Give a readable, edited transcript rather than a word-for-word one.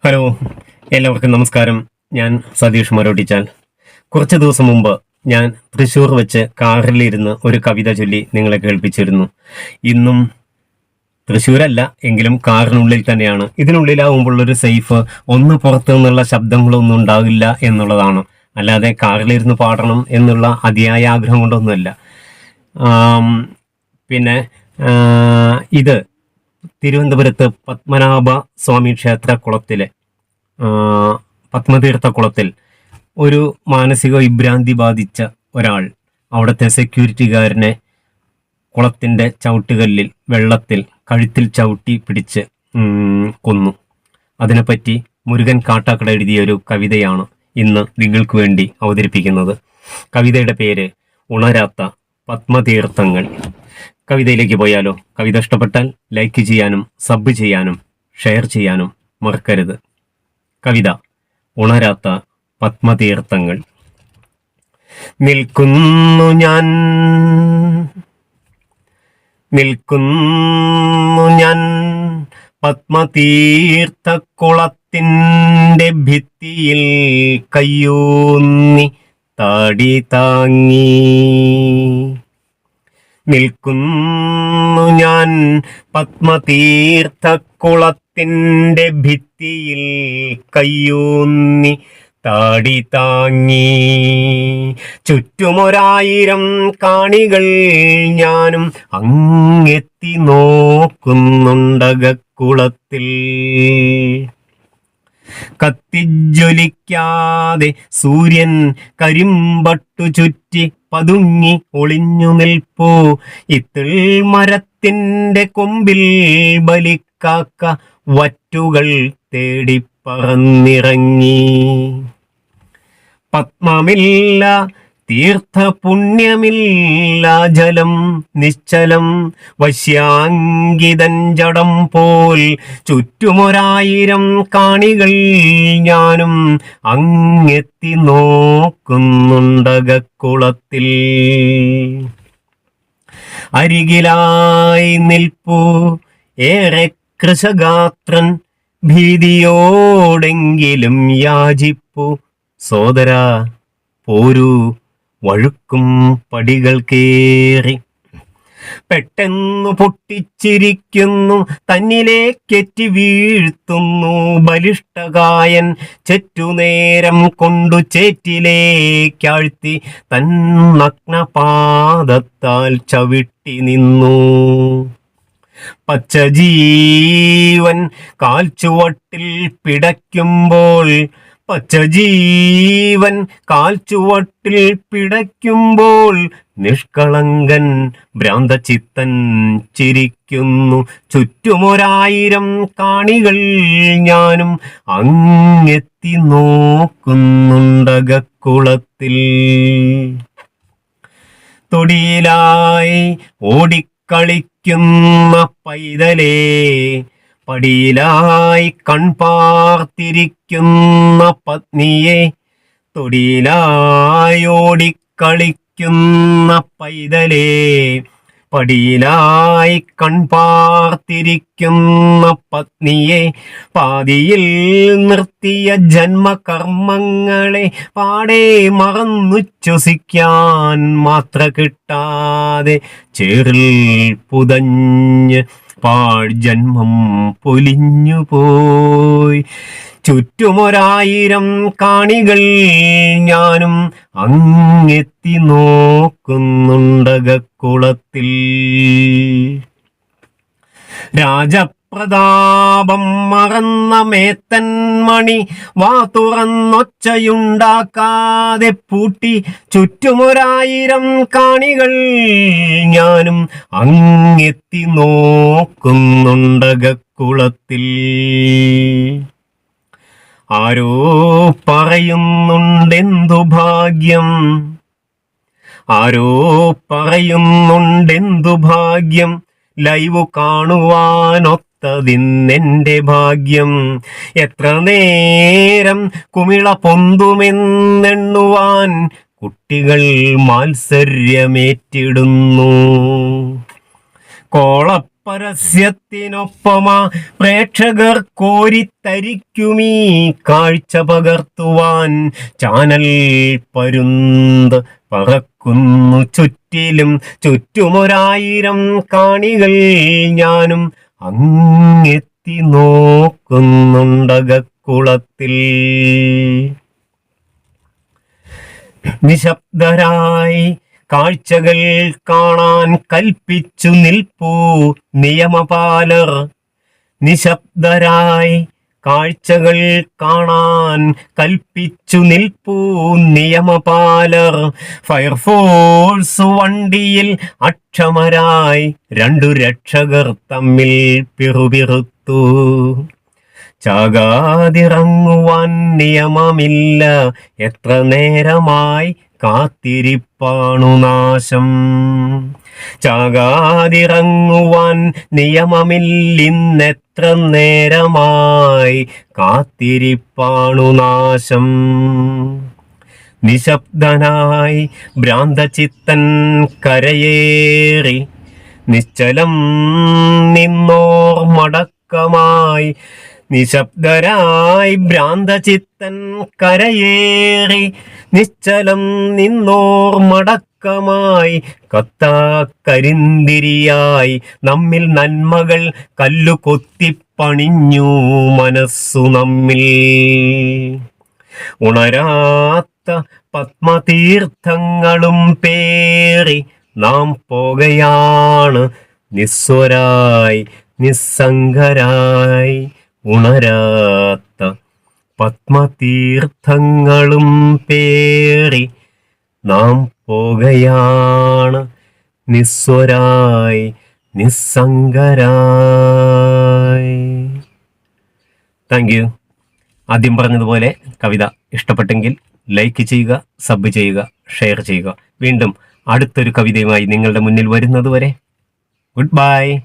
Hello, എല്ലാവർക്കും നമസ്കാരം. ഞാൻ സതീഷ് മരോട്ടിച്ചാൽ. കുറച്ച് ദിവസം മുമ്പ് ഞാൻ തൃശ്ശൂർ വെച്ച് കാറിലിരുന്ന് ഒരു കവിത ചൊല്ലി നിങ്ങളെ കേൾപ്പിച്ചിരുന്നു. ഇന്നും തൃശ്ശൂരല്ല എങ്കിലും കാറിനുള്ളിൽ തന്നെയാണ്. ഇതിനുള്ളിലാവുമ്പോൾ ഒരു സേഫ്, ഒന്ന് പുറത്തു നിന്നുള്ള ശബ്ദങ്ങളൊന്നും ഉണ്ടാവില്ല എന്നുള്ളതാണ്. അല്ലാതെ കാറിലിരുന്ന് പാടണം എന്നുള്ള അതിയായ ആഗ്രഹം കൊണ്ടൊന്നുമല്ല. പിന്നെ ഇത് തിരുവനന്തപുരത്ത് പത്മനാഭ സ്വാമി ക്ഷേത്ര കുളത്തിലെ പത്മതീർത്ഥ കുളത്തിൽ ഒരു മാനസിക വിഭ്രാന്തി ബാധിച്ച ഒരാൾ അവിടുത്തെ സെക്യൂരിറ്റിക്കാരനെ കുളത്തിൻ്റെ ചവിട്ടുകല്ലിൽ വെള്ളത്തിൽ കഴുത്തിൽ ചവിട്ടി പിടിച്ച് കൊന്നു. അതിനെപ്പറ്റി മുരുകൻ കാട്ടാക്കട എഴുതിയ ഒരു കവിതയാണ് ഇന്ന് നിങ്ങൾക്ക് വേണ്ടി അവതരിപ്പിക്കുന്നത്. കവിതയുടെ പേര് ഉണരാത്ത പത്മതീർത്ഥങ്ങൾ. കവിതയിലേക്ക് പോയാലോ? കവിത ഇഷ്ടപ്പെട്ടാൽ ലൈക്ക് ചെയ്യാനും സബ് ചെയ്യാനും ഷെയർ ചെയ്യാനും മറക്കരുത്. കവിത ഉണരാത്ത പത്മതീർത്ഥങ്ങൾ. നിൽക്കുന്നു ഞാൻ പത്മതീർത്ഥക്കുളത്തിൻ്റെ ഭിത്തിയിൽ കയ്യൂന്നി താടി താങ്ങി. നിൽക്കുന്നു ഞാൻ പത്മതീർത്ഥക്കുളത്തിൻ്റെ ഭിത്തിയിൽ കയ്യൂന്നി താടി താങ്ങി. ചുറ്റുമൊരായിരം കാണികൾ ഞാനും അങ്ങെത്തി നോക്കുന്നുണ്ടകക്കുളത്തിൽ. കത്തിജ്വലിക്കാതെ സൂര്യൻ കരിമ്പട്ടു ചുറ്റി പതുങ്ങി ഒളിഞ്ഞു നിൽപ്പൂ. ഇത്തിൾ മരത്തിൻ്റെ കൊമ്പിൽ ബലിക്കാക്ക വറ്റുകൾ തേടി പറന്നിറങ്ങി. പത്മമില്ല തീർത്ഥപുണ്യമില്ല ജലം നിശ്ചലം വശ്യാങ്കിതൻ ജഡം പോൽ. ചുറ്റുമൊരായിരം കാണികൾ ഞാനും അങ്ങെത്തി നോക്കുന്നുണ്ടകക്കുളത്തിൽ. അരികിലായി നിൽപ്പൂ ഏറെ കൃശഗാത്രൻ, ഭീതിയോടെങ്കിലും യാചിപ്പു സോദരാ പോരൂ വഴുക്കും പടികൾ കേറി. പെട്ടെന്നു പൊട്ടിച്ചിരിക്കുന്നു തന്നിലേക്കെറ്റി വീഴ്ത്തുന്നു ബലിഷ്ഠകായൻ. ചെറ്റുനേരം കൊണ്ടു ചേറ്റിലേക്കാഴ്ത്തി തൻ നഗ്നപാദത്താൽ ചവിട്ടി നിന്നു. പച്ചജീവൻ കാൽച്ചുവട്ടിൽ പിടയ്ക്കുമ്പോൾ, പച്ചജീവൻ കാൽച്ചുവട്ടിൽ പിടയ്ക്കുമ്പോൾ നിഷ്കളങ്കൻ ഭ്രാന്തചിത്തൻ ചിരിക്കുന്നു. ചുറ്റുമൊരായിരം കാണികൾ ഞാനും അങ്ങെത്തി നോക്കുന്നുണ്ടകക്കുളത്തിൽ. തൊടിയിലായി ഓടിക്കളിക്കുന്ന പൈതലേ, പടിയിലായി കൺപാർത്തിരിക്കുന്ന പത്നിയെ, തൊടിയിലായി ഓടിക്കളിക്കുന്ന പൈതലേ, പടിയിലായി കൺപാർത്തിരിക്കുന്ന പത്നിയെ, പാതിയിൽ നിർത്തിയ ജന്മകർമ്മങ്ങളെ പാടെ മറന്നുച്ഛ്വസിക്കാൻ മാത്ര കിട്ടാതെ ചേറിൽ പുതഞ്ഞ് പാഴ്ജന്മം പൊലിഞ്ഞുപോയി. ചുറ്റുമൊരായിരം കാണികൾ ഞാനും അങ്ങെത്തി നോക്കുന്നുണ്ടകക്കുളത്തിൽ. രാജപ്രതാപം മറന്ന മേത്തൻമണി വാ തുറന്നൊച്ചയുണ്ടാക്കാതെ പൂട്ടി. ചുറ്റുമൊരായിരം കാണികൾ ഞാനും അങ്ങെത്തി നോക്കുന്നുണ്ടകക്കുളത്തിൽ. ആരോ പറയുന്നുണ്ടെന്തു ഭാഗ്യം, ആരോ പറയുന്നുണ്ടെന്തു ഭാഗ്യം, ലൈവ് കാണുവാനൊത്തതിന്നെൻ്റെ ഭാഗ്യം. എത്ര നേരം കുമിള പൊന്തുമെന്നെണ്ണുവാൻ കുട്ടികൾ മാത്സര്യമേറ്റിടുന്നു. കോള പരസ്യത്തിനൊപ്പമാ പ്രേക്ഷകർ കോരിത്തരിക്കുമീ കാഴ്ച പകർത്തുവാൻ ചാനൽ പരുന്ത് പറക്കുന്നു ചുറ്റിലും, ചുറ്റുമൊരായിരം കാണികൾ ഞാനും അങ്ങെത്തി നോക്കുന്നുണ്ടകക്കുളത്തിൽ. നിശബ്ദരായി കാഴ്ചകൾ കാണാൻ കൽപ്പിച്ചു നിൽപ്പൂ നിയമപാലർ. നിശബ്ദരായി കാഴ്ചകൾ കാണാൻ കൽപ്പിച്ചു നിൽപ്പൂ നിയമപാലർ. ഫയർഫോഴ്സ് വണ്ടിയിൽ അക്ഷമരായി രണ്ടു രക്ഷകർ തമ്മിൽ പിറുപിറുത്തു. ചാകാതിറങ്ങുവാൻ നിയമമില്ല, എത്ര നേരമായി കാത്തിരിപ്പാണു നാശം. ചാകാതിറങ്ങുവാൻ നിയമമില്ലിന്നെത്ര നേരമായി കാത്തിരിപ്പാണു നാശം. നിശബ്ദനായി ഭ്രാന്തചിത്തൻ കരയേറി, നിശ്ചലം നിന്നോർ മടക്കമായി. നിശബ്ദരായി ഭ്രാന്തചിത്തൻ കരയേറി, നിശ്ചലം നിന്നോർ മടക്കമായി. കത്താക്കരിന്തിരിയായി നമ്മിൽ നന്മകൾ കല്ലു കൊത്തിപ്പണിഞ്ഞു മനസ്സു നമ്മിൽ. ഉണരാത്ത പത്മതീർത്ഥങ്ങളും പേറി നാം പോകയാണ് നിസ്വരായി നിസ്സംഗരായി. ഉണരാത്ത പത്മതീർത്ഥങ്ങളും പേറി നാം പോകയാണ് നിസ്വരായി നിസ്സംഗരായി. Thank you. ആദ്യം പറഞ്ഞതുപോലെ കവിത ഇഷ്ടപ്പെട്ടെങ്കിൽ ലൈക്ക് ചെയ്യുക, സബ് ചെയ്യുക, ഷെയർ ചെയ്യുക. വീണ്ടും അടുത്തൊരു കവിതയുമായി നിങ്ങളുടെ മുന്നിൽ വരുന്നതുവരെ ഗുഡ് ബൈ.